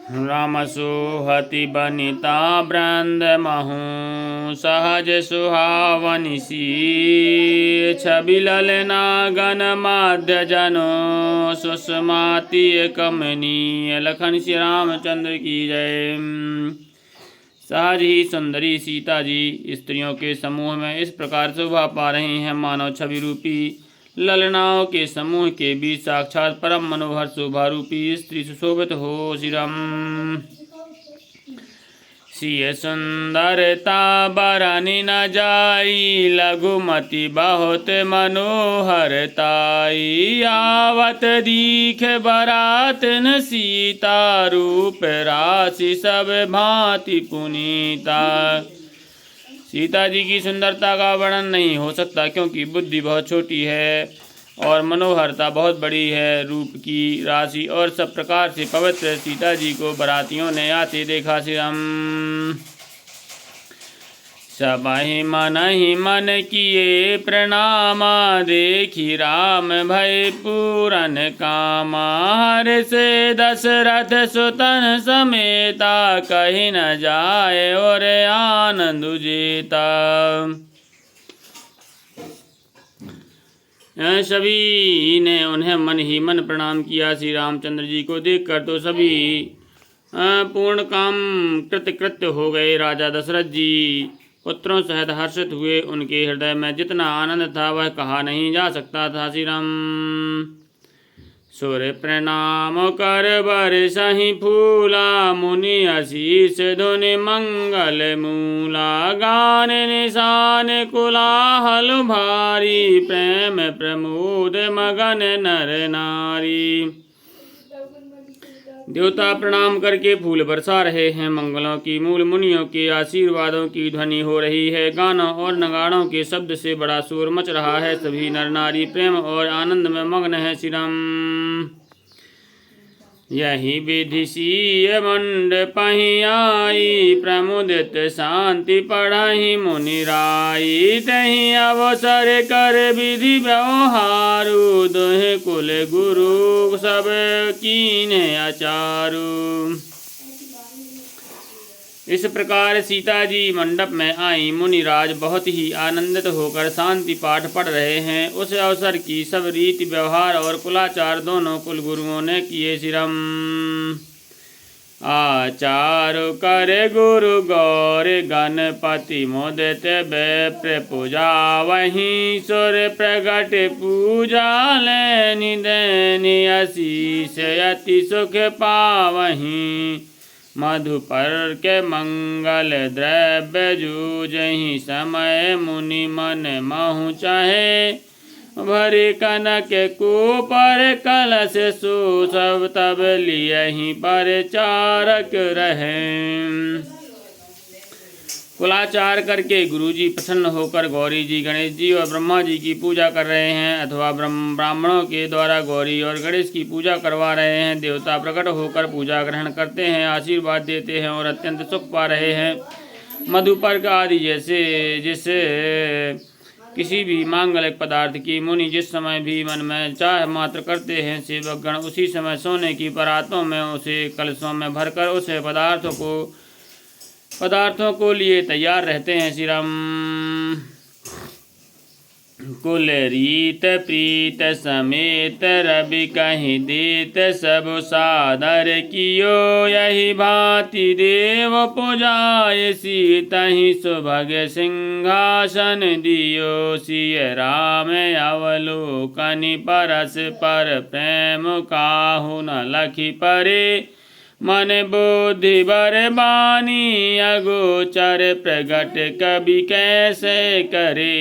रामसुहति बनिता वृंद महु सहज सुहावनि सी छवि ललना गण माध्य जनो सुषमाति कमनीय। लखन श्री रामचंद्र की जय। सहज ही सुंदरी सीता जी स्त्रियों के समूह में इस प्रकार शोभा पा रही हैं मानव छवि रूपी ललनाओं के समूह के बीच साक्षात परम मनोहर शोभा रूपी स्त्री सुशोभित हो। श्रीराम सिय सुंदरता बरनी न जाई लघुमति बहुत मनोहरताई। आवत दीख बरात न सीता रूप राशि सब भांति पुनीता। सीता जी की सुंदरता का वर्णन नहीं हो सकता क्योंकि बुद्धि बहुत छोटी है और मनोहरता बहुत बड़ी है। रूप की राशि और सब प्रकार से पवित्र सीता जी को बरातियों ने आते देखा। श्री राम सबहि मन ही मन किए प्रणामा देखी राम भय पूरन कामा। हर से दशरथ सुतन समेता कहीं न जाए और आनंद जेता। सभी ने उन्हें मन ही मन प्रणाम किया। श्री रामचंद्र जी को देखकर तो सभी पूर्ण काम कृतकृत्य हो गए। राजा दशरथ जी पुत्रों सहित हर्षित हुए। उनके हृदय में जितना आनंद था वह कहा नहीं जा सकता था। श्री राम सूर्य प्रणाम कर बरसहि फूला मुनि आशीष धुनि मंगल मूला। गान निशान कुलाहल भारी प्रेम प्रमोद मगन नर नारी। देवता प्रणाम करके फूल बरसा रहे हैं। मंगलों की मूल मुनियों के आशीर्वादों की ध्वनि हो रही है। गानों और नगाड़ों के शब्द से बड़ा शोर मच रहा है। सभी नर नारी प्रेम और आनंद में मग्न है। श्री राम यही विधि सीय मंडपहि आई प्रमुदित शांति पढ़हि मुनि राई। तहि अवसर कर विधि व्यवहारु दुहि कुल गुरु सब कीन्हे आचारु। इस प्रकार सीता जी मंडप में आई। मुनिराज बहुत ही आनंदित होकर शांति पाठ पढ़ रहे हैं। उस अवसर की सब रीति व्यवहार और कुलाचार दोनों कुल गुरुओं ने किए। श्रीराम आचार करे गुरु गौर गणपति मोदित बेप्र पूजा वहीं सुर प्रगट पूजा लेनि देनि आशीष अति सुख पावहीं। मधुपर के मंगल द्रव्य जूझहि समय मुनि मन महु चाहे। भरी कनक को पर कलश सो सब तब लियहि पर चारक रहे। कुलाचार करके गुरुजी प्रसन्न होकर गौरी जी गणेश जी और ब्रह्मा जी की पूजा कर रहे हैं अथवा ब्राह्मणों के द्वारा गौरी और गणेश की पूजा करवा रहे हैं। देवता प्रकट होकर पूजा ग्रहण करते हैं, आशीर्वाद देते हैं और अत्यंत सुख पा रहे हैं। मधुपर्क आदि जैसे किसी भी मांगलिक पदार्थ की मुनि जिस समय भी मन में चाह मात्र करते हैं, सेवक गण उसी समय सोने की परातों में उसे कलशों में भरकर उस पदार्थों को लिए तैयार रहते हैं। श्री राम कुल रीत प्रीत समेत रवि कहीं देत सब सादर कियो। यही भांति देव पुजाय सीतहि सुभग सिंहासन दियो। सिय राम अवलोकनि परस पर प्रेम काहु न लखि परे। मन बुद्धि बर बानी अगोचर प्रगट कवि कैसे करे।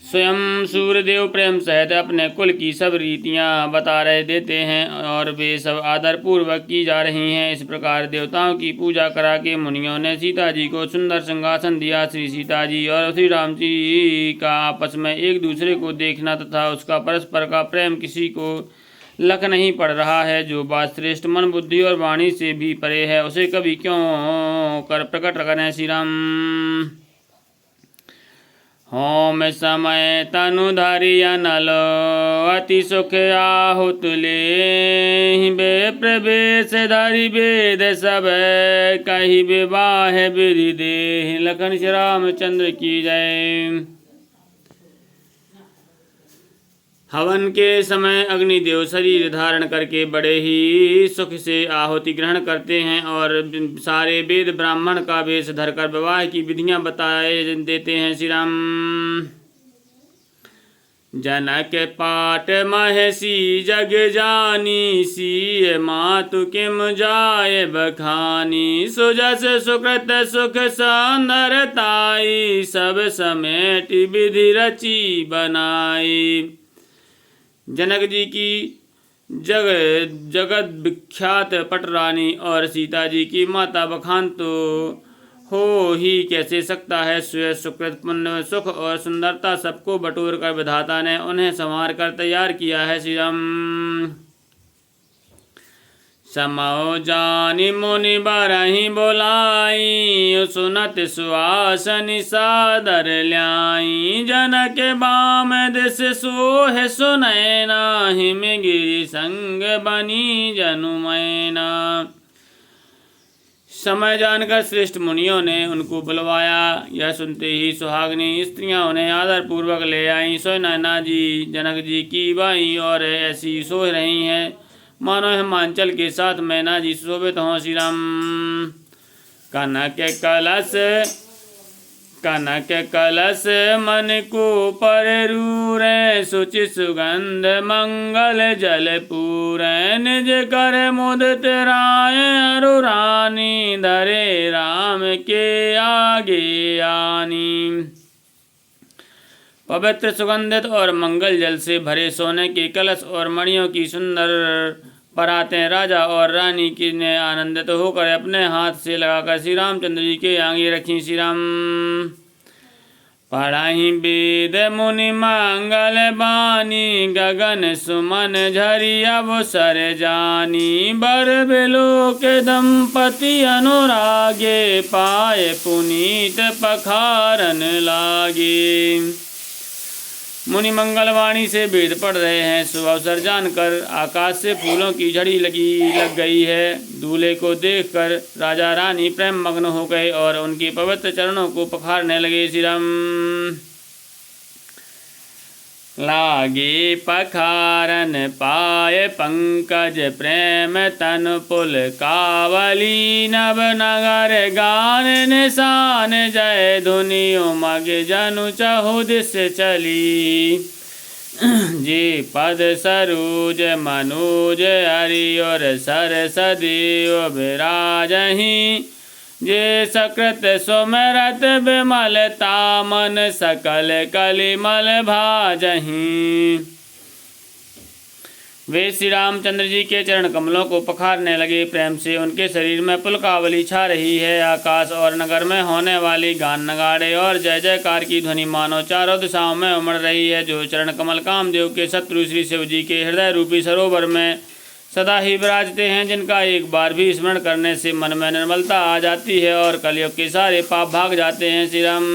स्वयं सूर्यदेव प्रेम सहित अपने कुल की सब रीतियां बता रहे देते हैं और वे सब आदर पूर्वक की जा रही हैं। इस प्रकार देवताओं की पूजा करा के मुनियों ने सीता जी को सुंदर सिंहासन दिया। श्री सीता जी और श्री राम जी का आपस में एक दूसरे को देखना तथा उसका परस्पर का प्रेम किसी को लख नहीं पड़ रहा है। जो बात श्रेष्ठ मन बुद्धि और वाणी से भी परे है उसे कभी क्यों कर प्रकट करें। श्री राम होम समय तनु धरिया नलो अति सुख आहुत ले बे प्रवेश धरि वेद सब कही विवाह विधि दे। लखन श्री रामचंद्र की जय। हवन के समय अग्निदेव शरीर धारण करके बड़े ही सुख से आहुति ग्रहण करते हैं और सारे वेद ब्राह्मण का वेश धरकर विवाह की विधियां बताए देते हैं। श्री राम। जनक पाट महसी जग जानी सी मातु किम जाय बखानी सुजस सुकृत सुख सुंदरताई सब समेट विधि रची बनाई। जनक जी की जगत विख्यात पटरानी और सीता जी की माता बखान तो हो ही कैसे सकता है। स्व सुकृत पुण्य सुख और सुंदरता सबको बटोर कर विधाता ने उन्हें संवार कर तैयार किया है। श्री राम। समौ जानी मुनि बरहि बोलाई सुनत सुआसनि सादर ल्याई। जनक बाम दिस सोह सुनय नाही गिरि संग बनी जनु मैना। समय जानकर श्रेष्ठ मुनियों ने उनको बुलवाया। यह सुनते ही सुहागनी स्त्रियां उन्हें आदर पूर्वक ले आईं। सो नैना जी जनक जी की बाई और ऐसी सो रही हैं मानो हिमांचल के साथ मैना जी शोभित हों। श्री राम। कनक कलश मन को पररूर सुचि सुगंध मंगल जल पूर निज कर मुदित राय अरुरानी धरे राम के आगे आनी। पवित्र सुगंधित और मंगल जल से भरे सोने के कलश और मणियों की सुंदर परातें राजा और रानी की ने आनंदित होकर अपने हाथ से लगाकर श्री रामचंद्र जी के आगे रखी। श्री राम। पढ़ाई वेद मुनि मंगल बानी गगन सुमन झरी अवसर जानी। बर बिलो के दंपति अनुरागे पाए पुनीत पखारन लागे। मुनि मंगलवाणी से वेद पढ़ रहे हैं। शुभ अवसर जानकर आकाश से फूलों की झड़ी लग गई है। दूल्हे को देखकर राजा रानी प्रेम मग्न हो गए और उनके पवित्र चरणों को पखारने लगे। श्री राम। लागे पखारन पाए पंकज प्रेम तन पुल कावली। नव नगर गान निशान जय धुनियो मग जनु चहु दिस चली। जे पद सरोज मनोज हरि और सरस देव विराजहि। जे सकृत सुमरत विमलता मन सकल कलिमल भाजहि। वे श्री रामचंद्र जी के चरण कमलों को पखारने लगे। प्रेम से उनके शरीर में पुलकावली छा रही है। आकाश और नगर में होने वाली गान नगाड़े और जय जयकार की ध्वनि मानो चारों दिशाओं में उमड़ रही है। जो चरण कमल कामदेव के शत्रु श्री शिव जी के हृदय रूपी सरोवर में सदा ही विराजते हैं, जिनका एक बार भी स्मरण करने से मन में निर्मलता आ जाती है और कलयुग के सारे पाप भाग जाते हैं। श्री राम।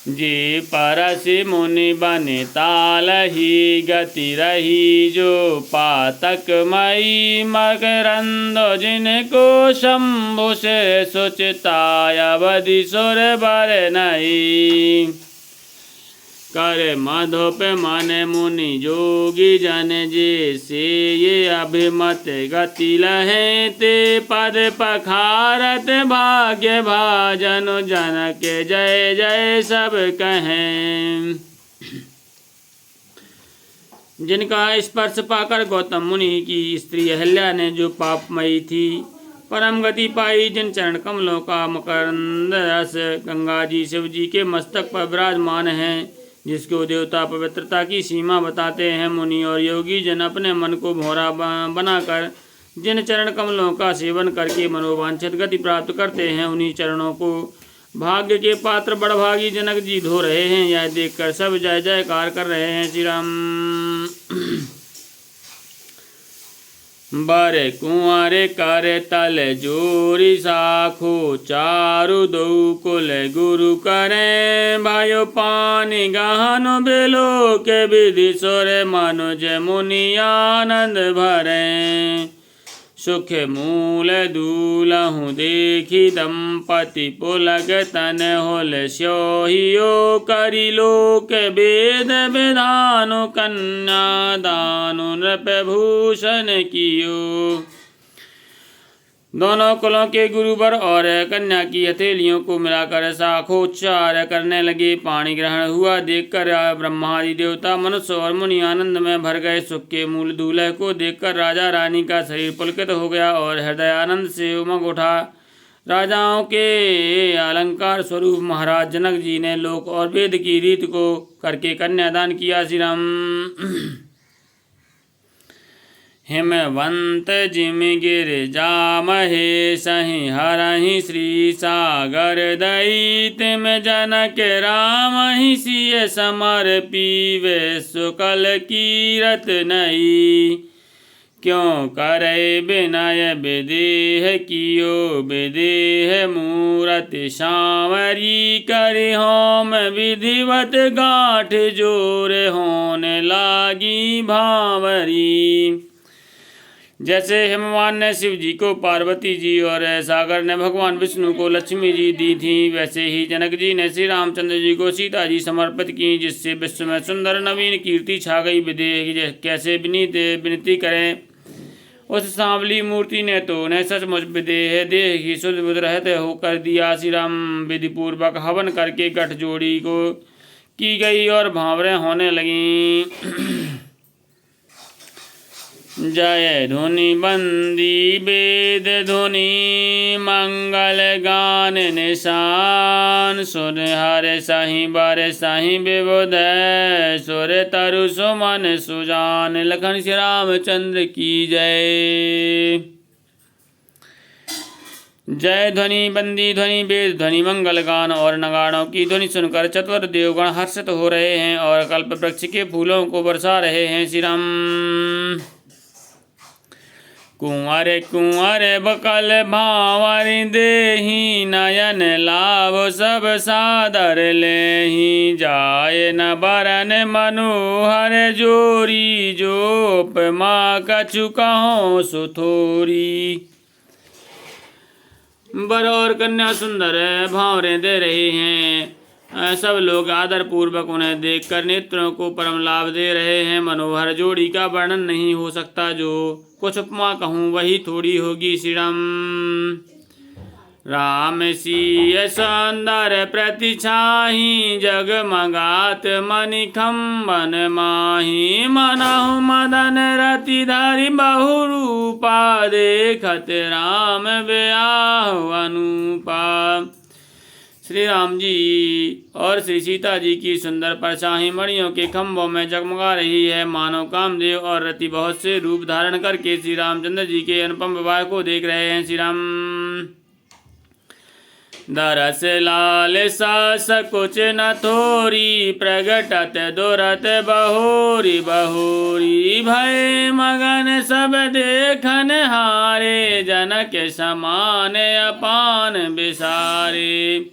जी परसि मुनि बने ताल ही गति रही। जो पातक मई मकरंदो जिनको शंभु से सुचिताय अवधि सुर बर नहीं। कर मधुप मन मुनि जोगी जन जैसे ये अभिमत गति लहे। ते पद पखारत भाग्य भाजन जनक जय जय सब कहें। जिनका स्पर्श पाकर गौतम मुनि की स्त्री अहल्या ने जो पापमयी थी परम गति पाई। जिन चरण कमलों का मकरंद रस गंगा जी शिव जी के मस्तक पर विराजमान है, जिसको देवता पवित्रता की सीमा बताते हैं। मुनि और योगी जन अपने मन को भौरा बनाकर जिन चरण कमलों का सेवन करके मनोवांछित गति प्राप्त करते हैं, उन्हीं चरणों को भाग्य के पात्र बड़भागी जनक जी धो रहे हैं। यह देखकर सब जय जयकार कर रहे हैं। श्री राम। बर कुंवर कर तल जोरी साखो चारु दो कुल गुरु करें भयो पानी गहन बेलो के विधि सोर मनुज मुनि आनंद भरें सुख मूल दूलहु देखी दंपति पुलक तन होल स्योहियो करि लोक वेद विधानु कन्या दानु नृप भूषण कियो। दोनों कुलों के गुरुवर और कन्या की हथेलियों को मिलाकर शाखोच्चार करने लगे। पाणी ग्रहण हुआ देखकर ब्रह्मादि देवता मनुष्य और मुनि आनंद में भर गए। सुख के मूल दूल्हे को देखकर राजा रानी का शरीर पुलकित हो गया और हृदय आनंद से उमंग उठा। राजाओं के अलंकार स्वरूप महाराज जनक जी ने लोक और वेद की रीत को करके कन्यादान किया। श्री राम। हिमवंत जिम गिर जामहे सहि हरहि श्री सागर दई तिम जनक राम ही सिय समर पीवे सुकल कीरत नई क्यों करे विनय विदेह कियो विदेह मूरति सांवरी करि होम विधिवत गांठ जोर होने लागी भावरी। जैसे हिमवान ने शिव जी को पार्वती जी और सागर ने भगवान विष्णु को लक्ष्मी जी दी थी, वैसे ही जनक जी ने श्री रामचंद्र जी को सीता जी समर्पित की, जिससे विश्व में सुंदर नवीन कीर्ति छा गई। विदेह कैसे विनती करें, उस सांवली मूर्ति ने तो उन्हें सचमुच विदेह देह की शुद्ध बुद्ध रहते होकर दिया। श्री राम विधि पूर्वक हवन करके गठजोड़ी को की गई और भावरें होने लगीं। जय धुनि बंदी वेद धुनि मंगल गान निशान सुर हर सही बर सही विबुध सुर तरु सुमन सुजान। लखन श्री रामचंद्र की जय। जय ध्वनि बंदी ध्वनि वेद ध्वनि मंगल गान और नगाड़ों की ध्वनि सुनकर चतुर देवगण हर्षित हो रहे हैं और कल्प वृक्ष के फूलों को बरसा रहे हैं। श्री राम। कुंवर कुंवर बकल भांवर देहि नयन लाभ सब सादर लेहि जाय न बरन मनोहर जोरी जोप माँ कछु कहो सुथोरी। वर और कन्या सुंदर भांवरें दे रहे हैं। सब लोग आदर पूर्वक उन्हें देखकर नेत्रों को परम लाभ दे रहे हैं। मनोहर जोड़ी का वर्णन नहीं हो सकता, जो कुछ उपमा कहूँ वही थोड़ी होगी। श्री राम। राम सिय सौंदर प्रतिछाही जगमगात मणिखंबन माही मनहु मदन रति धरि बहु रूपा देखत राम ब्याहु अनुपा। श्री राम जी और श्री सीता जी की सुंदर परछाई मणियों के खंभों में जगमगा रही है। मानव कामदेव और रति बहुत से रूप धारण करके श्री रामचंद्र जी के अनुपम विवाह को देख रहे हैं। श्री राम। दरस लाल सास कुछ न थोरी प्रगटत दुरत बहोरी बहोरी भय मगन सब देखन हारे जनक समान अपान बिसारे।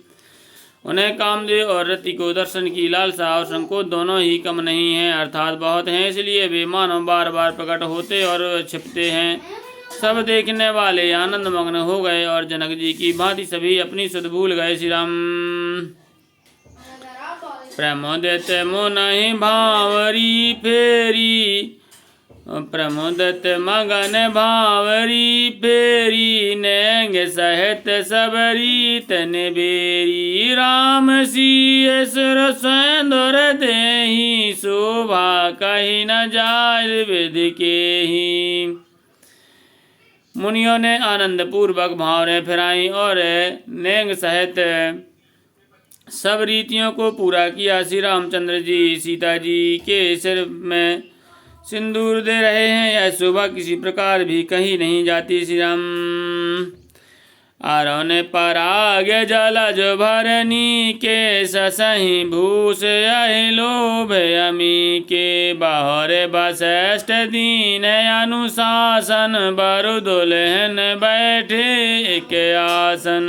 उन्हें कामदेव और रति को दर्शन की लालसा और संकोच दोनों ही कम नहीं है, अर्थात बहुत हैं, इसलिए वे मानव बार बार प्रकट होते और छिपते हैं। सब देखने वाले आनंद मग्न हो गए और जनक जी की भांति सभी अपनी सुध भूल गए। श्री राम। प्रमोदित मुनहि भांवरी फेरी प्रमोदत मगन भांवरी फेरी नेंग सहित सबरीत निबेरी। राम सिय सुर स्वयं देहि शोभा कही न जाय विधि केहि। मुनियों ने आनंद पूर्वक भावरें फिराई और नेंग सहित सब रीतियों को पूरा किया। श्री रामचंद्र जी सीता जी के सिर में सिंदूर दे रहे हैं। यह शोभा किसी प्रकार भी कहीं नहीं जाती। श्री राम। अरुण पराग जलज भरनी के ससहि भूष यहि लोभ अमी के बहर वशिष्ठ दीन अनुशासन बरु दुल्हन बैठे एक आसन।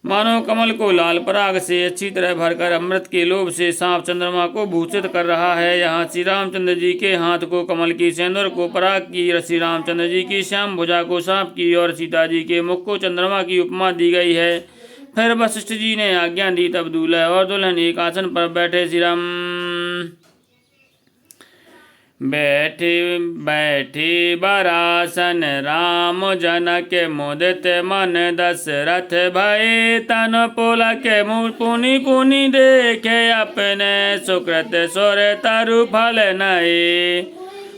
मानो कमल को लाल पराग से अच्छी तरह भरकर अमृत के लोभ से सांप चंद्रमा को भूषित कर रहा है। यहाँ श्री रामचंद्र जी के हाथ को कमल की, सिंदूर को पराग की, श्री रामचंद्र जी की श्याम भुजा को सांप की और सीता जी के मुख को चंद्रमा की उपमा दी गई है। फिर वशिष्ठ जी ने आज्ञा दी, तब दूल्हा और दुल्हन एक आसन पर बैठे। श्री राम बैठे बैठे बरासन राम जनक मुदित मन दशरथ भय तन पुलक पुनि पुनि देखे अपने सुकृत सुर तरु फल नए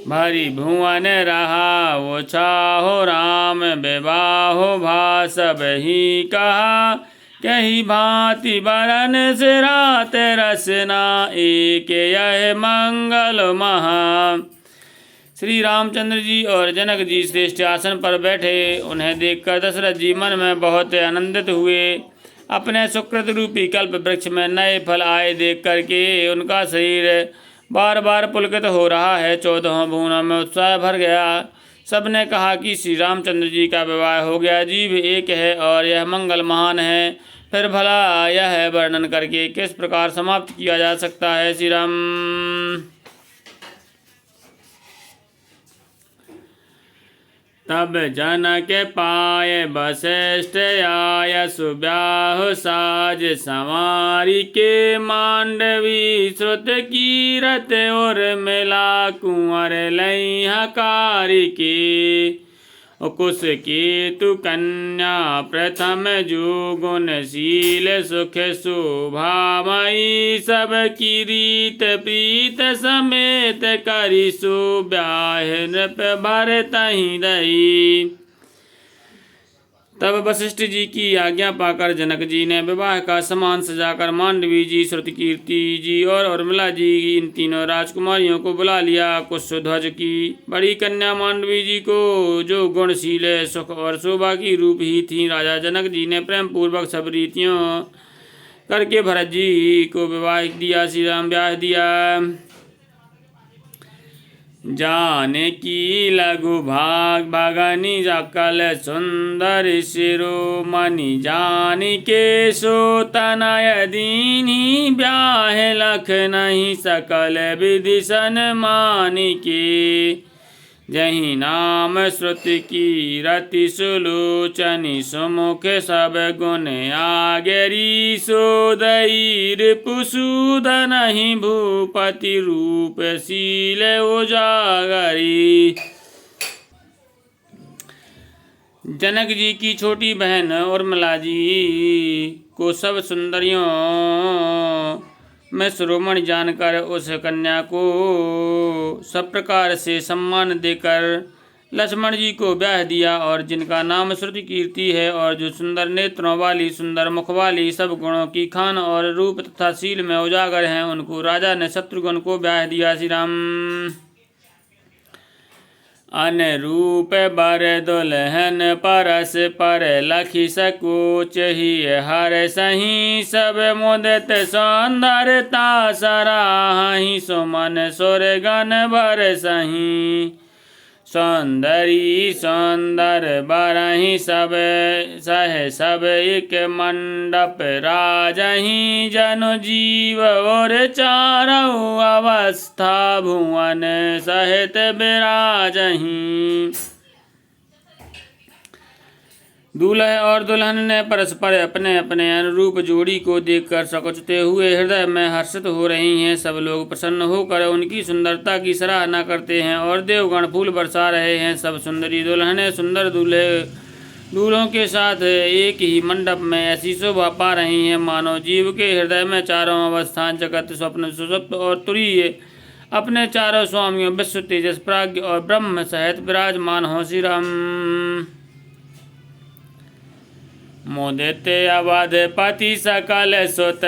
भरी भुवन रहा वो छाहो राम विवाहो भा सब ही कहा कही भांति बरन से रात रसना एक यह मंगल महा। श्री रामचंद्र जी और जनक जी श्रेष्ठ आसन पर बैठे। उन्हें देखकर दशरथ जी मन में बहुत आनंदित हुए। अपने सुकृत रूपी कल्प वृक्ष में नए फल आए देख करके उनका शरीर बार बार पुलकित हो रहा है। 14 भुवनों में उत्साह भर गया। सबने कहा कि श्री रामचंद्र जी का विवाह हो गया, जीव एक है और यह मंगल महान है। फिर भला यह वर्णन करके किस प्रकार समाप्त किया जा सकता है। श्री राम तब जनक पाए वशिष्ठ आय सुब्याह साज संवारी के मांडवी श्रुत कीरत और मिला कुंवर लई हकारी के कुश केतु कन्या प्रथम जो गुणशील सुख शोभामयी सब की रीत प्रीत समेत करी सुब्याह नृप भर तहि दई। तब वशिष्ठ जी की आज्ञा पाकर जनक जी ने विवाह का सामान सजाकर मांडवी जी, श्रुतकीर्ति जी और उर्मिला जी इन तीनों राजकुमारियों को बुला लिया। कुशध्वज की बड़ी कन्या मांडवी जी को जो गुणशील सुख और शोभा की रूप ही थी, राजा जनक जी ने प्रेम पूर्वक सब रीतियों करके भरत जी को विवाह दिया। श्री राम ब्याह दिया। जाने की लघु भाग भगनी सकल सुंदर शिरोमणि जानी के सो तनय दीनी ब्याह लख नहीं सकल विधि सन्मानी के जही नाम श्रुति की रति सुलोचनी सुमुख सब गुण आगरी सोदई रिपुसूदन ही भूपति रूप शील उजागरी। जनक जी की छोटी बहन उर्मिला जी को सब सुंदरियों में शिरोमणि जानकर उस कन्या को सब प्रकार से सम्मान देकर लक्ष्मण जी को ब्याह दिया। और जिनका नाम श्रुति कीर्ति है और जो सुंदर नेत्रों वाली, सुंदर मुख वाली, सब गुणों की खान और रूप तथा शील में उजागर हैं, उनको राजा ने शत्रुघ्न को ब्याह दिया। श्री राम अनुरूप बर दुल्हन परस पर लखी सकोच ही हर सही सब मुदित सौंदर्यता सराही सुमन सुरगन भर सही सौंदरी सौंदर बरही सब सह सब एक मंडप राजही जनु जीव और चारों अवस्था भुवन सहित विराजही। दूल्हे और दुल्हन ने परस्पर अपने अपने अनुरूप जोड़ी को देखकर सकुचते हुए हृदय में हर्षित हो रही हैं। सब लोग प्रसन्न होकर उनकी सुंदरता की सराहना करते हैं और देवगण फूल बरसा रहे हैं। सब सुंदरी दुल्हनें सुंदर दूल्हों के साथ एक ही मंडप में ऐसी शोभा पा रही हैं मानो जीव के हृदय में चारों अवस्थाएं जगत स्वप्न सुषुप्त और तुरीय अपने चारों स्वामियों विश्व तेजस प्राज्ञ और ब्रह्म सहित विराजमान हो। श्री राम मुदित अवधपति सकल सुत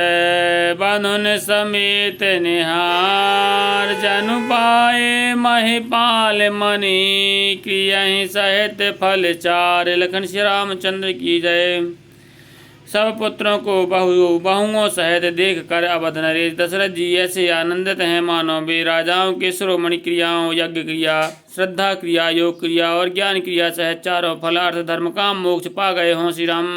बंधुन समेत निहार जनु पाए महिपाल मणि क्रियहि सहित फल चार। लखन श्री रामचंद्र की जय। सब पुत्रों को बहुओं सहित देख कर अवध नरेश दशरथ जी ऐसे आनंदित हैं मानो वे राजाओं के शिरोमणि क्रियाओं यज्ञ क्रिया, श्रद्धा क्रिया, योग क्रिया और ज्ञान क्रिया सहित चारों फल अर्थ धर्म काम मोक्ष पा गए हों। श्री राम।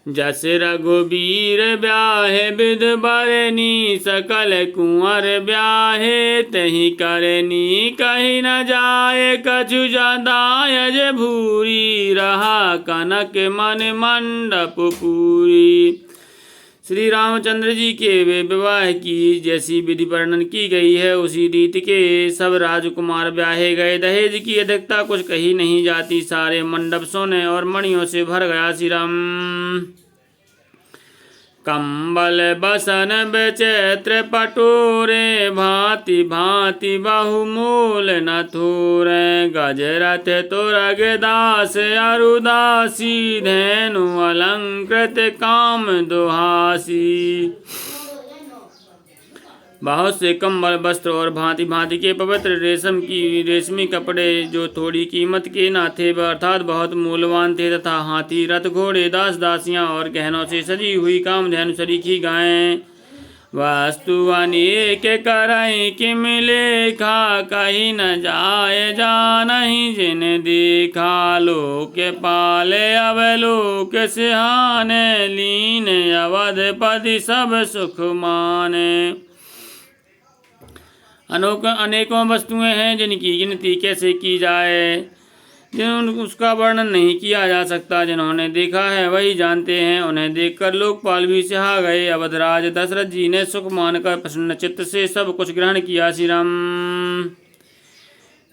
जस रघुबीर ब्याहे विध बरनी सकल कुंवर ब्याहे तहि करनी कहीं न जाए कछु जदायज भूरी रहा कनक मन मंडप पूरी। श्री रामचंद्र जी के वे विवाह की जैसी विधि वर्णन की गई है उसी रीति के सब राजकुमार ब्याहे गए। दहेज की अधिकता कुछ कही नहीं जाती। सारे मंडप सोने और मणियों से भर गया। श्री राम। कंबल बसन बेचैत्र पटोरे भांति भांति बहुमूल न थोरे गजरथ तुरग दास अरुदासी धैनु अलंकृत काम दुहासी। बहुत से कंबल वस्त्र और भांति भांति के पवित्र रेशमी कपड़े जो थोड़ी कीमत के न थे अर्थात बहुत मूल्यवान थे तथा हाथी रथ घोड़े दास दासियां और गहनों से सजी हुई कामधेनु सरीखी गायें वस्तु अनेक करई किम लेखा कहीं न जाए जानहि जिन देखा लोक पाले अवलोक सिहाने लीन अवधपति सब सुख माने। अनेकों वस्तुएं हैं जिनकी गिनती कैसे की जाए, उसका वर्णन नहीं किया जा सकता। जिन्होंने देखा है वही जानते हैं। उन्हें देखकर लोकपाल भी सिहा गए। अवधराज दशरथ जी ने सुख मानकर प्रसन्न चित्त से सब कुछ ग्रहण किया। श्री राम।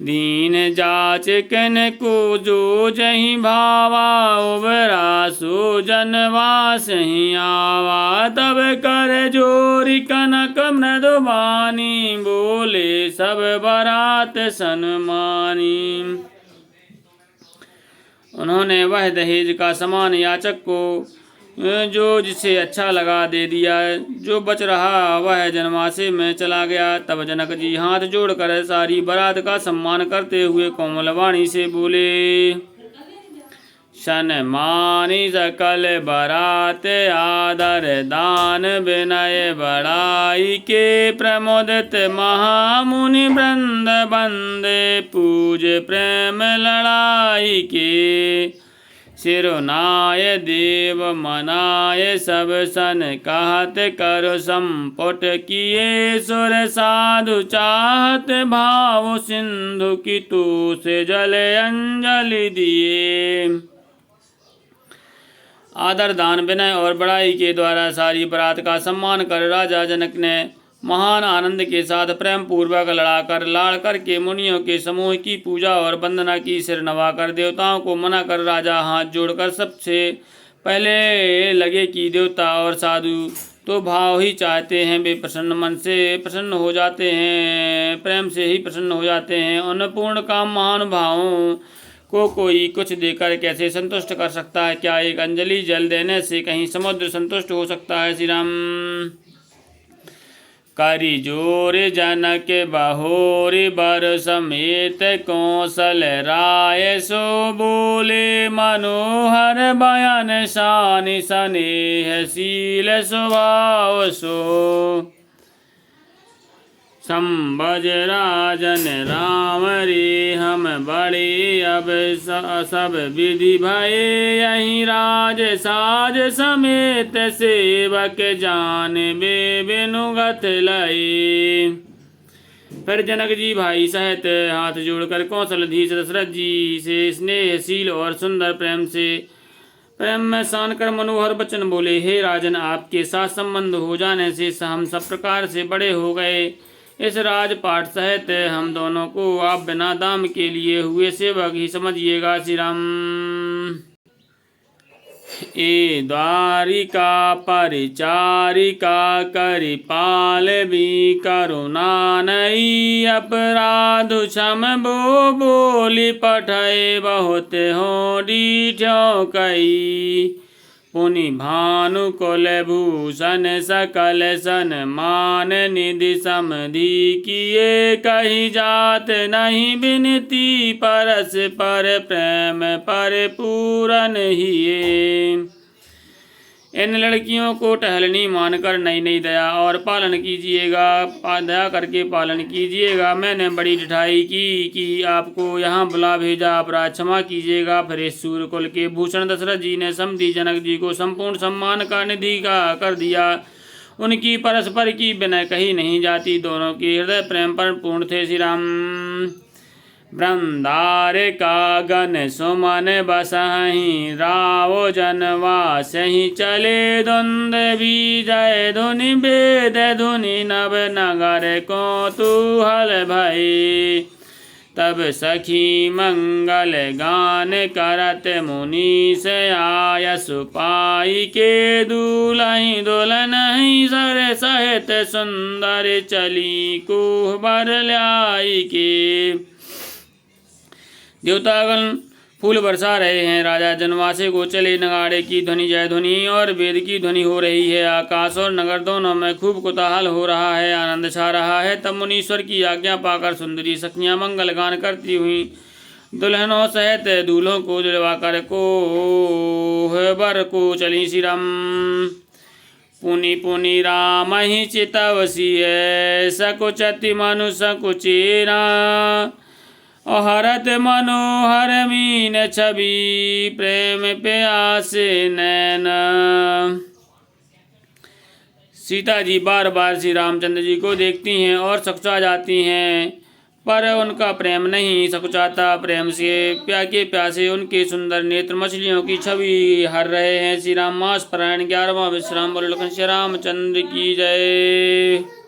दीन जाच कन को जो जही भावा उबरा सो जनवास ही आवा तब कर जोरी कनक मृदुबानी बोले सब बरात सन्मानी। उन्होंने वह दहेज का समान याचक को जो जिसे अच्छा लगा दे दिया। जो बच रहा वह जनवासे में चला गया। तब जनक जी हाथ जोड़कर सारी बारात का सम्मान करते हुए कोमल वाणी से बोले सन्मानी सकल बारात आदर दान विनय बड़ाई के प्रमोदित महामुनि वृंद बंदे पूज प्रेम लड़ाई के सिरुनाय देव मनाय सब सन कहत करो संपुट किए सुर साधु चाहत भाव सिंधु की तू से जल अंजलि दिए। आदर दान विनय और बड़ाई के द्वारा सारी बारात का सम्मान कर राजा जनक ने महान आनंद के साथ प्रेम पूर्वक लड़ाकर लाड़ करके मुनियों के समूह की पूजा और वंदना की। सिर नवाकर देवताओं को मना कर राजा हाथ जोड़कर सबसे पहले लगे कि देवता और साधु तो भाव ही चाहते हैं। वे प्रसन्न मन से प्रसन्न हो जाते हैं, प्रेम से ही प्रसन्न हो जाते हैं। उन पूर्ण काम महानुभावों को कोई कुछ देकर कैसे संतुष्ट कर सकता है? क्या एक अंजलि जल देने से कहीं समुद्र संतुष्ट हो सकता है? श्री राम। करी जोर जनक बहोरी बर समेत कौशल राय सो बोले मनोहर बयान शान स्नेह शील स्वभाव सो। संबज राजन राम रे हम बड़े अब सब विधि भये यही राज साज समेत सेवक जान बे बिनुगत लये। फिर जनक जी भाई सहित हाथ जोड़कर कौशलधीश दशरथ जी से स्नेहशील और सुंदर प्रेम में सान कर मनोहर वचन बोले हे राजन, आपके साथ संबंध हो जाने से हम सब प्रकार से बड़े हो गए। इस राजपाट सहित हम दोनों को आप बिना दाम के लिए हुए सेवक ही समझिएगा। श्री राम। ए द्वारिका परिचारिका करि पाल भी करुणा नहीं, अपराध क्षम बो बोली पठय बहुत हो डीठ्यो कई। पुनि भानु कुल भूषण सकल सन्मान निधि समधि किए, कही जात नहीं बिनती परस पर प्रेम पर पूरन हिये। इन लड़कियों को टहलनी मानकर नई नई दया और पालन कीजिएगा, दया करके पालन कीजिएगा। मैंने बड़ी ढिठाई की कि आपको यहाँ बुला भेजा, अपराध क्षमा कीजिएगा। फिर इस सूर्यकुल के भूषण दशरथ जी ने समधी जनक जी को संपूर्ण सम्मान का निधि का कर दिया। उनकी परस्पर की विनय कही नहीं जाती, दोनों के हृदय प्रेम पर पूर्ण थे। श्री राम। वृंदारिका गण सुमन बसहि, रावो जनवास ही चले द्वंद विजय धुनि वेद धुनि नव नगर कौतूहल भय। तब सखी मंगल गान करत मुनीस आयसु पाई के, दूल्हि दुल्हन सर सहित सुंदर चली कुहबर ल्याई के। देवतागण फूल बरसा रहे हैं, राजा जनवासे को चले। नगाड़े की ध्वनि जय ध्वनि और वेद की ध्वनि हो रही है। आकाश और नगर दोनों में खूब कुतूहल हो रहा है, आनंद छा रहा है। तब मुनीश्वर की आज्ञा पाकर सुंदरी सखियां मंगल गान करती हुई दुल्हनों सहित दूल्हों को दिलवा कर कोहबर को चली। श्री राम। पुनि पुनि राम ही चितवसी है, सकुचति मनु सकुचेरा। हरत मनोहर मीन छवि, प्रेम प्यासे नैन। सीता जी बार बार श्री रामचंद्र जी को देखती हैं और सकुचा जाती हैं, पर उनका प्रेम नहीं सकुचाता। प्रेम से प्यासे उनके सुंदर नेत्र मछलियों की छवि हर रहे हैं। श्री राम। मास पारायण 11वां विश्राम। बोलो लखन श्री रामचंद्र की जय।